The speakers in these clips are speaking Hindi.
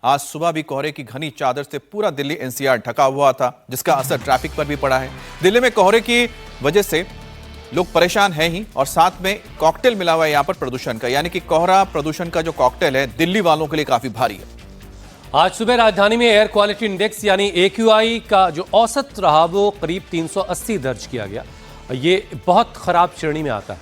आज सुबह भी कोहरे की घनी चादर से पूरा दिल्ली एनसीआर ढका हुआ था, जिसका असर ट्रैफिक पर भी पड़ा है। दिल्ली में कोहरे की वजह से लोग परेशान हैं ही, और साथ में कॉकटेल मिला हुआ है यहाँ पर प्रदूषण का, यानी कि कोहरा प्रदूषण का जो कॉकटेल है दिल्ली वालों के लिए काफी भारी है। आज सुबह राजधानी में एयर क्वालिटी इंडेक्स यानी AQI का जो औसत रहा वो करीब 380 दर्ज किया गया। ये बहुत खराब श्रेणी में आता है।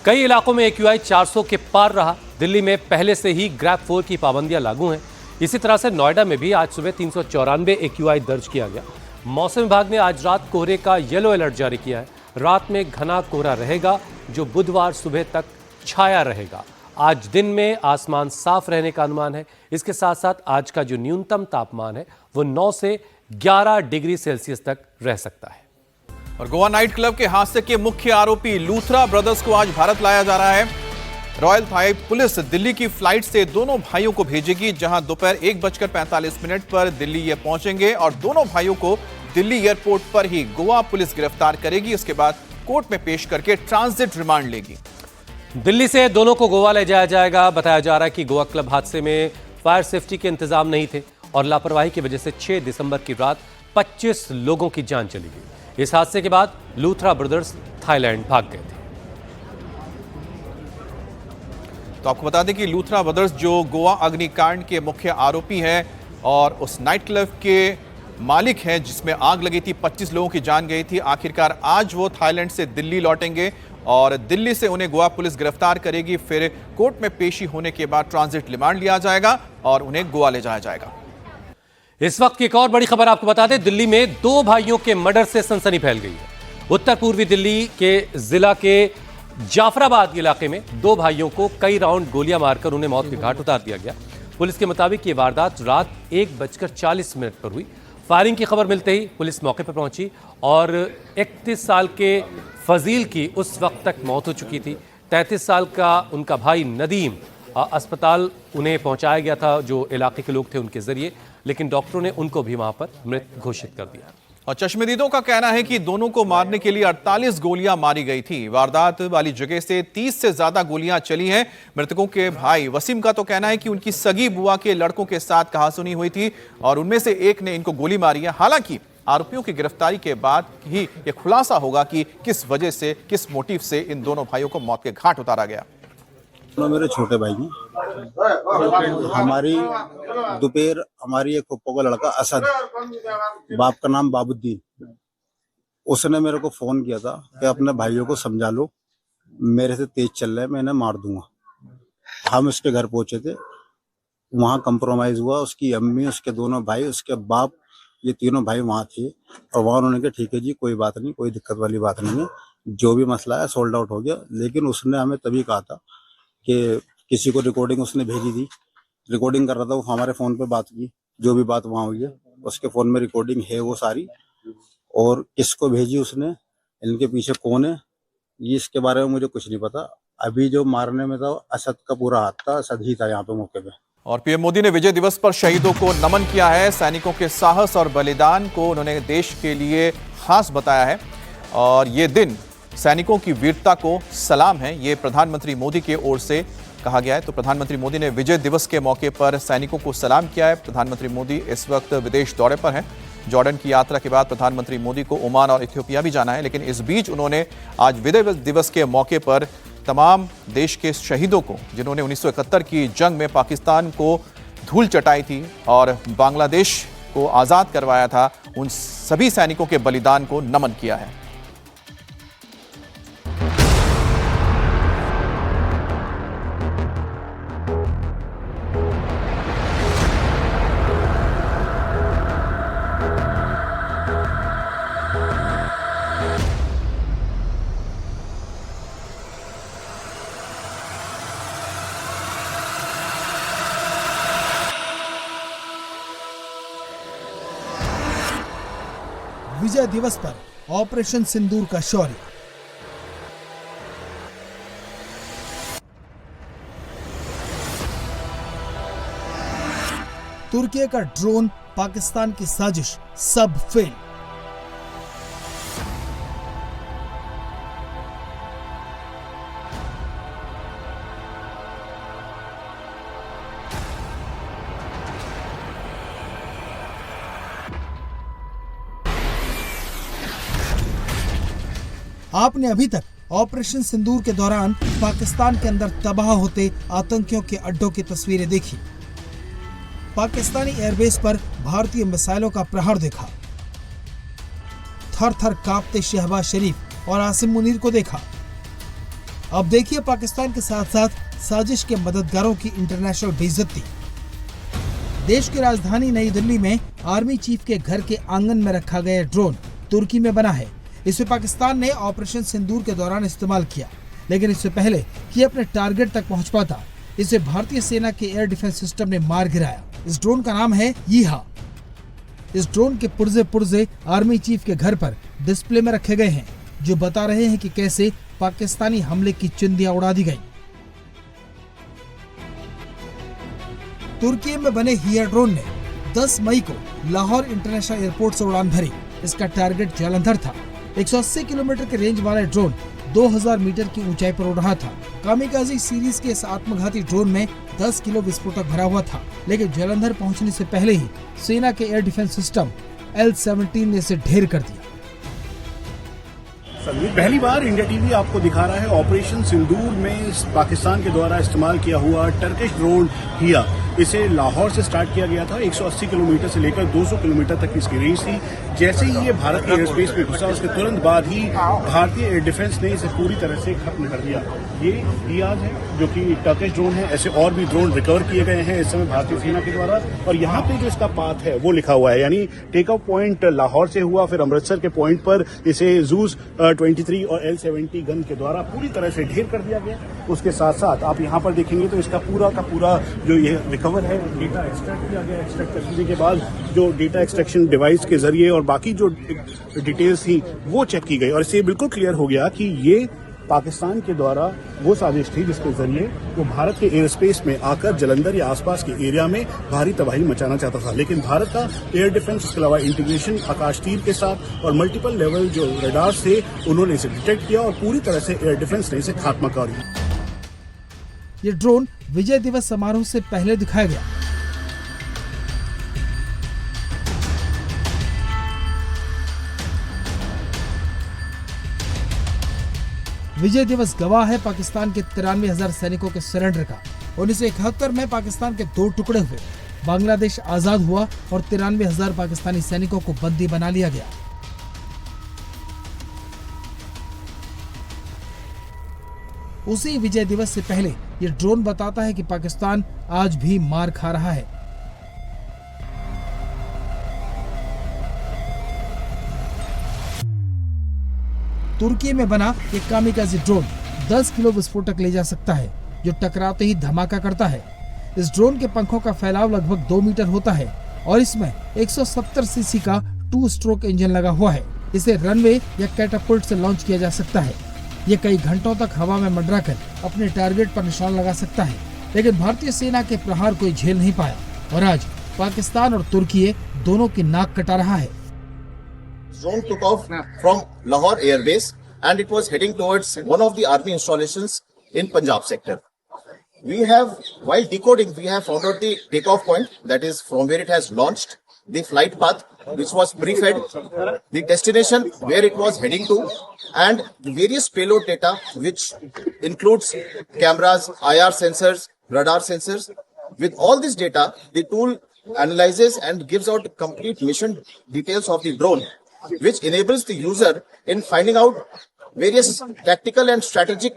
कई इलाकों में AQI 400 के पार रहा। दिल्ली में पहले से ही ग्रैप 4 की पाबंदियां लागू हैं। इसी तरह से नोएडा में भी आज सुबह 394 AQI दर्ज किया गया। मौसम विभाग ने आज रात कोहरे का येलो अलर्ट जारी किया है। रात में घना कोहरा रहेगा जो बुधवार सुबह तक छाया रहेगा। आज दिन में आसमान साफ रहने का अनुमान है। इसके साथ साथ आज का जो न्यूनतम तापमान है वो 9 से 11 डिग्री सेल्सियस तक रह सकता है। और गोवा नाइट क्लब के हादसे के मुख्य आरोपी लूथरा ब्रदर्स को आज भारत लाया जा रहा है। रॉयल थाई पुलिस दिल्ली की फ्लाइट से दोनों भाइयों को भेजेगी, जहां दोपहर 1:45 पर दिल्ली ये पहुंचेंगे और दोनों भाइयों को दिल्ली एयरपोर्ट पर ही गोवा पुलिस गिरफ्तार करेगी। उसके बाद कोर्ट में पेश करके ट्रांजिट रिमांड लेगी। दिल्ली से दोनों को गोवा ले जाया जाएगा। बताया जा रहा है कि गोवा क्लब हादसे में फायर सेफ्टी के इंतजाम नहीं थे और लापरवाही की वजह से 6 दिसंबर की रात 25 लोगों की जान चली गई। इस हादसे के बाद लूथरा ब्रदर्स थाईलैंड भाग गए थे। तो आपको बता दें कि लूथरा ब्रदर्स जो गोवा अग्निकांड के मुख्य आरोपी हैं और उस नाइट क्लब के मालिक हैं जिसमें आग लगी थी, 25 लोगों की जान गई थी। आखिरकार आज वो थाईलैंड से दिल्ली लौटेंगे और दिल्ली से उन्हें गोवा पुलिस गिरफ्तार करेगी। फिर कोर्ट में पेशी होने के बाद ट्रांजिट रिमांड लिया जाएगा और उन्हें गोवा ले जाया जाएगा। इस वक्त की एक और बड़ी खबर आपको बता दें, दिल्ली में 2 भाइयों के मर्डर से सनसनी फैल गई है। उत्तर पूर्वी दिल्ली के जिला के जाफराबाद इलाके में 2 भाइयों को कई राउंड गोलियां मारकर उन्हें मौत के घाट उतार दिया गया। पुलिस के मुताबिक ये वारदात रात 1:40 पर हुई। फायरिंग की खबर मिलते ही पुलिस मौके पर पहुंची और 31 साल के फजील की उस वक्त तक मौत हो चुकी थी। 33 साल का उनका भाई नदीम अस्पताल उन्हें पहुंचाया गया था जो इलाके के लोग थे उनके जरिए, लेकिन डॉक्टरों ने उनको भी वहां पर मृत घोषित कर दिया। और चश्मदीदों का कहना है कि दोनों को मारने के लिए 48 गोलियां मारी गई थी। वारदात वाली जगह से 30 से ज्यादा गोलियां चली हैं। मृतकों के भाई वसीम का तो कहना है कि उनकी सगी बुआ के लड़कों के साथ कहासुनी हुई थी और उनमें से एक ने इनको गोली मारी है। हालांकि आरोपियों की गिरफ्तारी के बाद ही यह खुलासा होगा कि किस वजह से, किस मोटिव से इन दोनों भाइयों को मौत के घाट उतारा गया। मेरे छोटे भाई हैं। हमारी दोपहर हमारी एक फुप्पो का लड़का असद, बाप का नाम बाबुद्दीन, उसने मेरे को फोन किया था कि अपने भाइयों को समझा लो, मेरे से तेज चल रहे हैं, मैं इन्हें मार दूंगा। हम उसके घर पहुंचे थे, वहां कंप्रोमाइज हुआ। उसकी अम्मी, उसके दोनों भाई, उसके बाप, ये तीनों भाई वहां थे और वहां उन्होंने कहा ठीक है जी, कोई बात नहीं, कोई दिक्कत वाली बात नहीं है, जो भी मसला है सोल्ड आउट हो गया। लेकिन उसने हमें तभी कहा था कि किसी को रिकॉर्डिंग उसने भेजी थी, रिकॉर्डिंग कर रहा था, वो हमारे फोन पे बात की, जो भी बात वहां हुई है उसके फोन में रिकॉर्डिंग है वो सारी, और किसको भेजी उसने, इनके पीछे कौन है, ये इसके बारे में मुझे कुछ नहीं पता। अभी जो मारने में था असद का पूरा हाथ था, असद ही था यहाँ पे मौके पे। और पीएम मोदी ने विजय दिवस पर शहीदों को नमन किया है। सैनिकों के साहस और बलिदान को उन्होंने देश के लिए खास बताया है और ये दिन सैनिकों की वीरता को सलाम है, ये प्रधानमंत्री मोदी की ओर से कहा गया है। तो प्रधानमंत्री मोदी ने विजय दिवस के मौके पर सैनिकों को सलाम किया है। प्रधानमंत्री मोदी इस वक्त विदेश दौरे पर हैं। जॉर्डन की यात्रा के बाद प्रधानमंत्री मोदी को ओमान और इथियोपिया भी जाना है, लेकिन इस बीच उन्होंने आज विजय दिवस के मौके पर तमाम देश के शहीदों को, जिन्होंने 1971 की जंग में पाकिस्तान को धूल चटाई थी और बांग्लादेश को आज़ाद करवाया था, उन सभी सैनिकों के बलिदान को नमन किया है। विजय दिवस पर ऑपरेशन सिंदूर का शौर्य। तुर्की का ड्रोन, पाकिस्तान की साजिश, सब फेल। आपने अभी तक ऑपरेशन सिंदूर के दौरान पाकिस्तान के अंदर तबाह होते आतंकियों के अड्डों की तस्वीरें देखी, पाकिस्तानी एयरबेस पर भारतीय मिसाइलों का प्रहार देखा, थर थर कांपते शहबाज शरीफ और आसिम मुनीर को देखा। अब देखिए पाकिस्तान के साथ साथ साजिश के मददगारों की इंटरनेशनल बेइज्जती। देश की राजधानी नई दिल्ली में आर्मी चीफ के घर के आंगन में रखा गया ड्रोन तुर्की में बना है। इसे पाकिस्तान ने ऑपरेशन सिंदूर के दौरान इस्तेमाल किया, लेकिन इससे पहले कि अपने टारगेट तक पहुंच पाता, इसे भारतीय सेना के एयर डिफेंस सिस्टम ने मार गिराया। इस ड्रोन का नाम है यीहा। इस ड्रोन के पुर्जे आर्मी चीफ के घर पर डिस्प्ले में रखे गए हैं, जो बता रहे हैं कि कैसे पाकिस्तानी हमले की चिंधियां उड़ा दी गई। तुर्की में बने हिया ड्रोन ने 10 मई को लाहौर इंटरनेशनल एयरपोर्ट से उड़ान भरी। इसका टारगेट जालंधर था। 180 किलोमीटर के रेंज वाला ड्रोन 2000 मीटर की ऊंचाई पर उड़ रहा था। कामिकाजी सीरीज के इस आत्मघाती ड्रोन में 10 किलो विस्फोटक भरा हुआ था, लेकिन जालंधर पहुंचने से पहले ही सेना के एयर डिफेंस सिस्टम L-17 ने इसे ढेर कर दिया। पहली बार इंडिया टीवी आपको दिखा रहा है ऑपरेशन सिंदूर में पाकिस्तान के द्वारा इस्तेमाल किया हुआ टर्किश ड्रोन हिया। इसे लाहौर से स्टार्ट किया गया था। 180 किलोमीटर से लेकर 200 किलोमीटर तक इसकी रेंज थी। जैसे ही ये भारत के एयर स्पेस में घुसा, उसके तुरंत बाद ही भारतीय एयर डिफेंस ने इसे पूरी तरह से खत्म कर दिया। ये हियाज है जो कि टर्किश ड्रोन है। ऐसे और भी ड्रोन रिकवर किए गए हैं इस समय भारतीय सेना के द्वारा, और यहाँ पे जो इसका पाथ है वो लिखा हुआ है, यानी टेक ऑफ पॉइंट लाहौर से हुआ, फिर अमृतसर के पॉइंट पर इसे जूस 23 और L-70 गन के द्वारा पूरी तरह से ढेर कर दिया गया। उसके साथ साथ आप यहाँ पर देखेंगे तो इसका पूरा का पूरा जो ये रिकवर है, डेटा एक्सट्रैक्ट किया गया। एक्सट्रैक्ट करने के बाद जो डेटा एक्सट्रैक्शन डिवाइस के जरिए और बाकी जो डिटेल्स थी वो चेक की गई, और इससे बिल्कुल क्लियर हो गया कि ये पाकिस्तान के द्वारा वो साजिश थी जिसके जरिए वो भारत के एयर स्पेस में आकर जलंधर या आसपास के एरिया में भारी तबाही मचाना चाहता था। लेकिन भारत का एयर डिफेंस, इसके अलावा इंटीग्रेशन आकाश तीर के साथ और मल्टीपल लेवल जो रडार से उन्होंने इसे डिटेक्ट किया और पूरी तरह से एयर डिफेंस ने इसे खात्मा कर दिया। ये ड्रोन विजय दिवस समारोह से पहले दिखाया गया। विजय दिवस गवाह है पाकिस्तान के 93,000 सैनिकों के सरेंडर का। 1971 में पाकिस्तान के 2 टुकड़े हुए, बांग्लादेश आजाद हुआ और 93,000 पाकिस्तानी सैनिकों को बंदी बना लिया गया। उसी विजय दिवस से पहले ये ड्रोन बताता है कि पाकिस्तान आज भी मार खा रहा है। तुर्की में बना एक कामिकाजी ड्रोन 10 किलो विस्फोटक ले जा सकता है, जो टकराते ही धमाका करता है। इस ड्रोन के पंखों का फैलाव लगभग 2 मीटर होता है और इसमें 170 सीसी का 2 स्ट्रोक इंजन लगा हुआ है। इसे रनवे या कैटापुल्ट से लॉन्च किया जा सकता है। ये कई घंटों तक हवा में मंडराकर अपने टारगेट पर निशान लगा सकता है, लेकिन भारतीय सेना के प्रहार कोई झेल नहीं पाया और आज पाकिस्तान और तुर्की दोनों की नाक कटा रहा है। Drone took off from Lahore Air Base and it was heading towards one of the army installations in Punjab sector. We have, while decoding, we have found out the takeoff point, that is from where it has launched, the flight path which was pre-fed, the destination where it was heading to, and the various payload data which includes cameras, IR sensors, radar sensors. With all this data, the tool analyzes and gives out complete mission details of the drone, which enables the user in finding out various tactical and strategic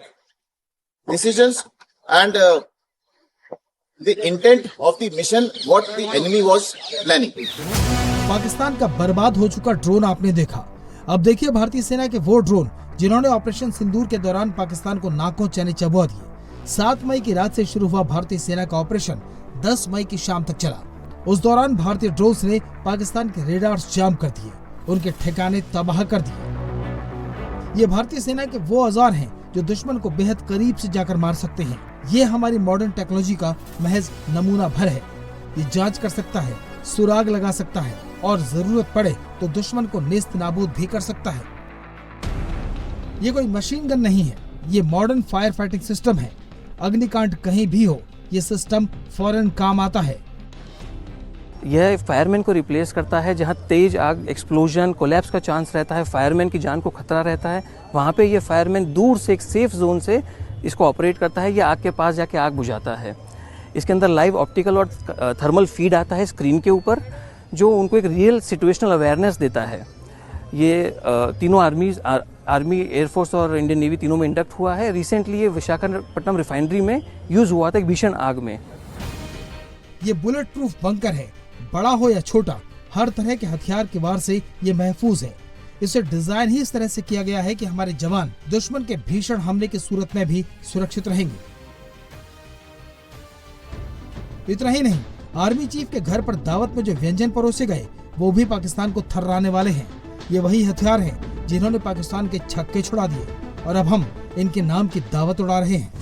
decisions and the intent of the mission, what the enemy was planning. Pakistan का बर्बाद हो चुका ड्रोन आपने देखा। अब देखिए भारतीय सेना के वो ड्रोन जिन्होंने ऑपरेशन सिंदूर के दौरान पाकिस्तान को नाकों चने चबवा दिए। 7 मई की रात से शुरू हुआ भारतीय सेना का ऑपरेशन 10 मई की शाम तक चला। उस दौरान भारतीय ड्रोन्स ने पाकिस्तान के रेडार्स जाम कर दिए, उनके ठिकाने तबाह कर दिए। ये भारतीय सेना के वो औजार हैं जो दुश्मन को बेहद करीब से जाकर मार सकते हैं। ये हमारी मॉडर्न टेक्नोलॉजी का महज नमूना भर है। ये जांच कर सकता है, सुराग लगा सकता है और जरूरत पड़े तो दुश्मन को नेस्त नाबूद भी कर सकता है। ये कोई मशीन गन नहीं है, ये मॉडर्न फायर फाइटिंग सिस्टम है। अग्निकांड कहीं भी हो, ये सिस्टम फौरन काम आता है। यह फायरमैन को रिप्लेस करता है। जहां तेज आग, एक्सप्लोजन, कोलैप्स का चांस रहता है, फायरमैन की जान को खतरा रहता है, वहां पे ये फायरमैन दूर से एक सेफ जोन से इसको ऑपरेट करता है या आग के पास जाके आग बुझाता है। इसके अंदर लाइव ऑप्टिकल और थर्मल फीड आता है स्क्रीन के ऊपर, जो उनको एक रियल सिचुएशनल अवेयरनेस देता है। ये तीनों आर्मी, एयरफोर्स और इंडियन नेवी तीनों में इंडक्ट हुआ है। रिसेंटली ये विशाखापट्टनम रिफाइनरी में यूज हुआ था एक भीषण आग में। ये बुलेट प्रूफ बंकर है, बड़ा हो या छोटा, हर तरह के हथियार के वार से ये महफूज है। इसे डिजाइन ही इस तरह से किया गया है कि हमारे जवान दुश्मन के भीषण हमले की सूरत में भी सुरक्षित रहेंगे। इतना ही नहीं, आर्मी चीफ के घर पर दावत में जो व्यंजन परोसे गए वो भी पाकिस्तान को थर्राने वाले हैं। ये वही हथियार हैं जिन्होंने पाकिस्तान के छक्के छुड़ा दिए और अब हम इनके नाम की दावत उड़ा रहे हैं।